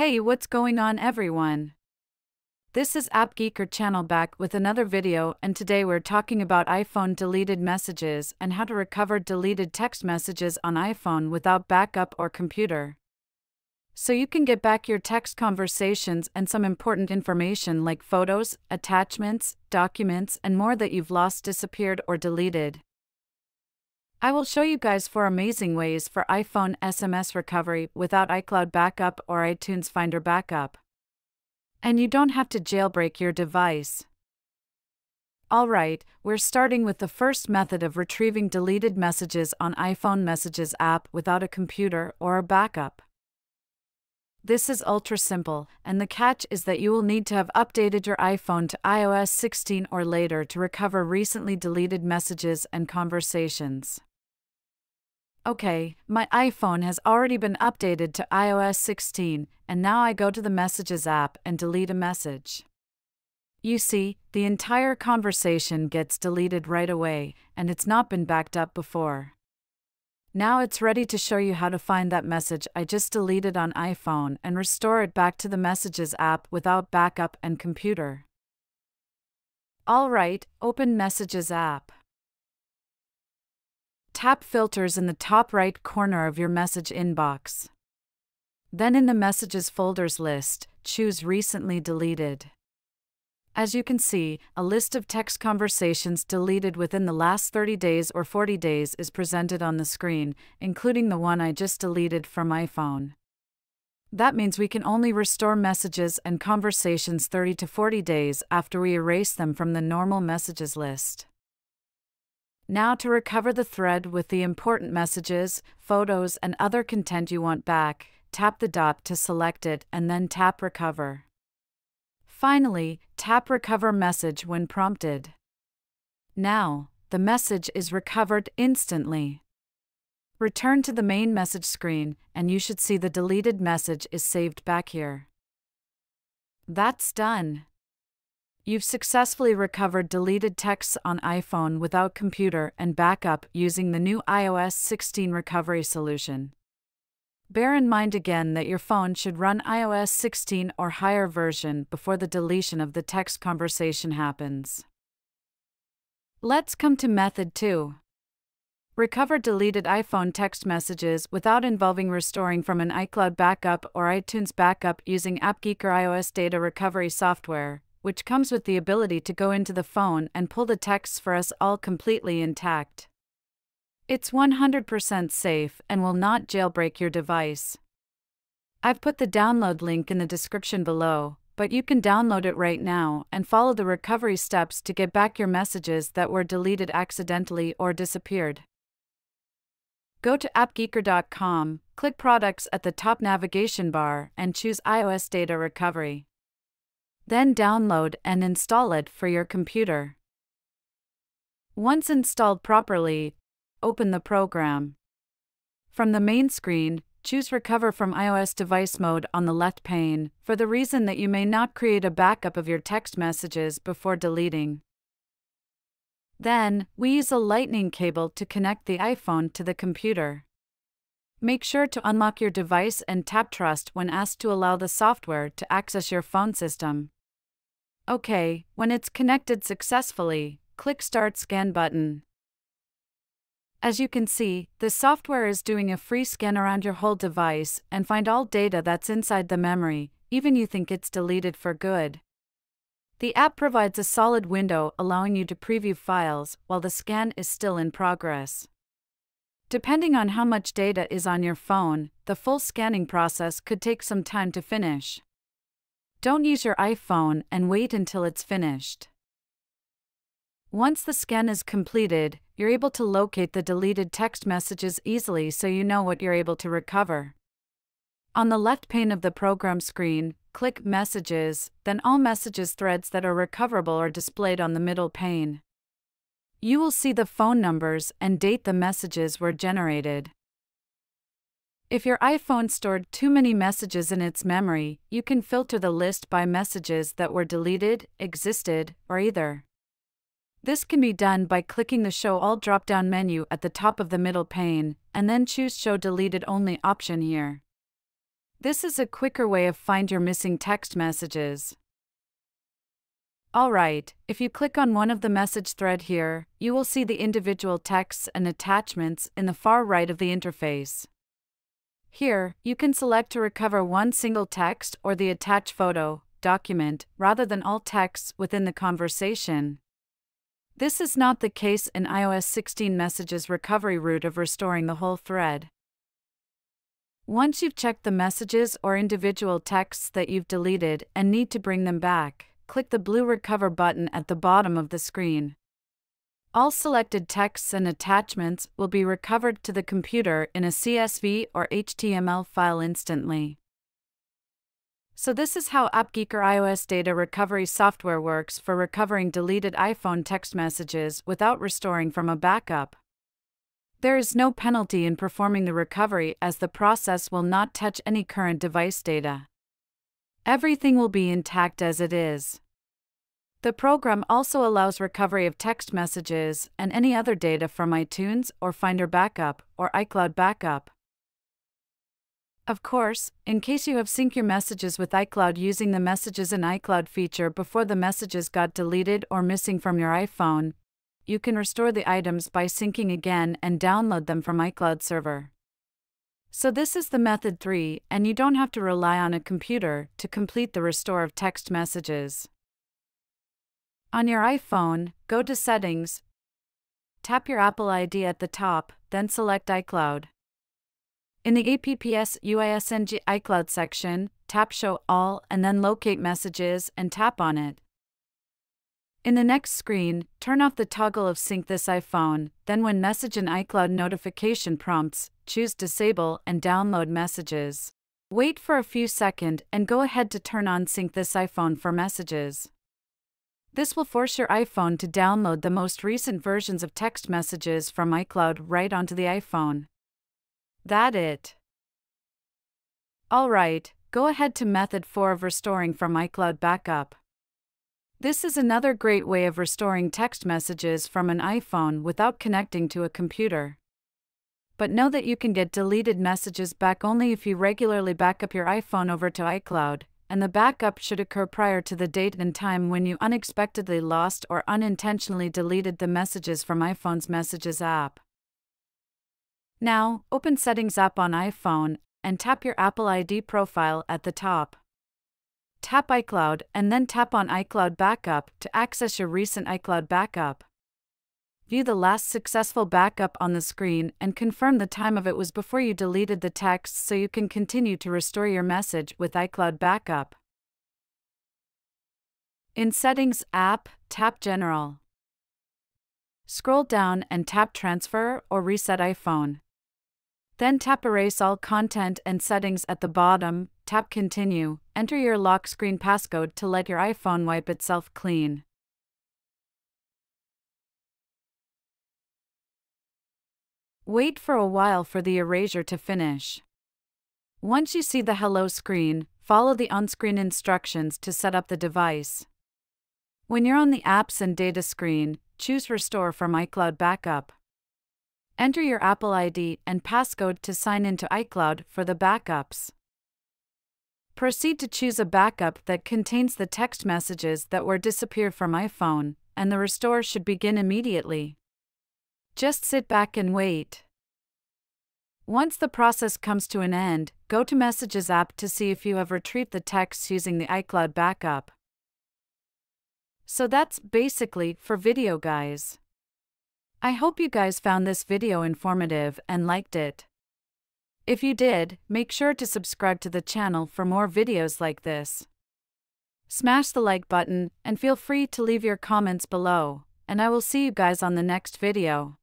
Hey, what's going on, everyone? This is AppGeeker channel back with another video, and today we're talking about iPhone deleted messages and how to recover deleted text messages on iPhone without backup or computer. So you can get back your text conversations and some important information like photos, attachments, documents, and more that you've lost, disappeared, or deleted. I will show you guys 4 amazing ways for iPhone SMS recovery without iCloud backup or iTunes Finder backup. And you don't have to jailbreak your device. Alright, we're starting with the first method of retrieving deleted messages on iPhone Messages app without a computer or a backup. This is ultra simple, and the catch is that you will need to have updated your iPhone to iOS 16 or later to recover recently deleted messages and conversations. Okay, my iPhone has already been updated to iOS 16, and now I go to the Messages app and delete a message. You see, the entire conversation gets deleted right away, and it's not been backed up before. Now it's ready to show you how to find that message I just deleted on iPhone and restore it back to the Messages app without backup and computer. Alright, open Messages app. Tap Filters in the top right corner of your message inbox. Then in the Messages folders list, choose Recently Deleted. As you can see, a list of text conversations deleted within the last 30 days or 40 days is presented on the screen, including the one I just deleted from iPhone. That means we can only restore messages and conversations 30 to 40 days after we erase them from the normal messages list. Now to recover the thread with the important messages, photos, and other content you want back, tap the dot to select it and then tap Recover. Finally, tap Recover Message when prompted. Now, the message is recovered instantly. Return to the main message screen, and you should see the deleted message is saved back here. That's done. You've successfully recovered deleted texts on iPhone without computer and backup using the new iOS 16 recovery solution. Bear in mind again that your phone should run iOS 16 or higher version before the deletion of the text conversation happens. Let's come to method 2. Recover deleted iPhone text messages without involving restoring from an iCloud backup or iTunes backup using AppGeeker iOS data recovery software, which comes with the ability to go into the phone and pull the texts for us all completely intact. It's 100% safe and will not jailbreak your device. I've put the download link in the description below, but you can download it right now and follow the recovery steps to get back your messages that were deleted accidentally or disappeared. Go to appgeeker.com, click Products at the top navigation bar, and choose iOS Data Recovery. Then download and install it for your computer. Once installed properly, open the program. From the main screen, choose Recover from iOS device mode on the left pane, for the reason that you may not create a backup of your text messages before deleting. Then, we use a lightning cable to connect the iPhone to the computer. Make sure to unlock your device and tap Trust when asked to allow the software to access your phone system. Okay, when it's connected successfully, click Start Scan button. As you can see, the software is doing a free scan around your whole device and find all data that's inside the memory, even you think it's deleted for good. The app provides a solid window allowing you to preview files while the scan is still in progress. Depending on how much data is on your phone, the full scanning process could take some time to finish. Don't use your iPhone and wait until it's finished. Once the scan is completed, you're able to locate the deleted text messages easily so you know what you're able to recover. On the left pane of the program screen, click Messages, then all messages threads that are recoverable are displayed on the middle pane. You will see the phone numbers and date the messages were generated. If your iPhone stored too many messages in its memory, you can filter the list by messages that were deleted, existed, or either. This can be done by clicking the Show All drop-down menu at the top of the middle pane, and then choose Show Deleted Only option here. This is a quicker way of find your missing text messages. Alright, if you click on one of the message thread here, you will see the individual texts and attachments in the far right of the interface. Here, you can select to recover one single text or the attached photo, document, rather than all texts within the conversation. This is not the case in iOS 16 Messages recovery route of restoring the whole thread. Once you've checked the messages or individual texts that you've deleted and need to bring them back, click the blue Recover button at the bottom of the screen. All selected texts and attachments will be recovered to the computer in a CSV or HTML file instantly. So this is how AppGeeker iOS data recovery software works for recovering deleted iPhone text messages without restoring from a backup. There is no penalty in performing the recovery as the process will not touch any current device data. Everything will be intact as it is. The program also allows recovery of text messages and any other data from iTunes or Finder Backup or iCloud Backup. Of course, in case you have synced your messages with iCloud using the Messages in iCloud feature before the messages got deleted or missing from your iPhone, you can restore the items by syncing again and download them from iCloud server. So this is the method 3, and you don't have to rely on a computer to complete the restore of text messages. On your iPhone, go to Settings, tap your Apple ID at the top, then select iCloud. In the APPS UISNG iCloud section, tap Show All and then locate Messages and tap on it. In the next screen, turn off the toggle of Sync this iPhone, then when Message in iCloud notification prompts, choose Disable and Download Messages. Wait for a few seconds and go ahead to turn on Sync this iPhone for messages. This will force your iPhone to download the most recent versions of text messages from iCloud right onto the iPhone. That's it. Alright, go ahead to method 4 of restoring from iCloud Backup. This is another great way of restoring text messages from an iPhone without connecting to a computer. But know that you can get deleted messages back only if you regularly back up your iPhone over to iCloud, and the backup should occur prior to the date and time when you unexpectedly lost or unintentionally deleted the messages from iPhone's Messages app. Now, open Settings app on iPhone and tap your Apple ID profile at the top. Tap iCloud and then tap on iCloud Backup to access your recent iCloud backup. View the last successful backup on the screen and confirm the time of it was before you deleted the text so you can continue to restore your message with iCloud Backup. In Settings app, tap General. Scroll down and tap Transfer or Reset iPhone. Then tap Erase all content and settings at the bottom, tap Continue, enter your lock screen passcode to let your iPhone wipe itself clean. Wait for a while for the erasure to finish. Once you see the Hello screen, follow the on-screen instructions to set up the device. When you're on the Apps and Data screen, choose Restore from iCloud Backup. Enter your Apple ID and passcode to sign into iCloud for the backups. Proceed to choose a backup that contains the text messages that were disappeared from iPhone, and the restore should begin immediately. Just sit back and wait. Once the process comes to an end, go to Messages app to see if you have retrieved the texts using the iCloud backup. So that's basically for video, guys. I hope you guys found this video informative and liked it. If you did, make sure to subscribe to the channel for more videos like this. Smash the like button and feel free to leave your comments below, and I will see you guys on the next video.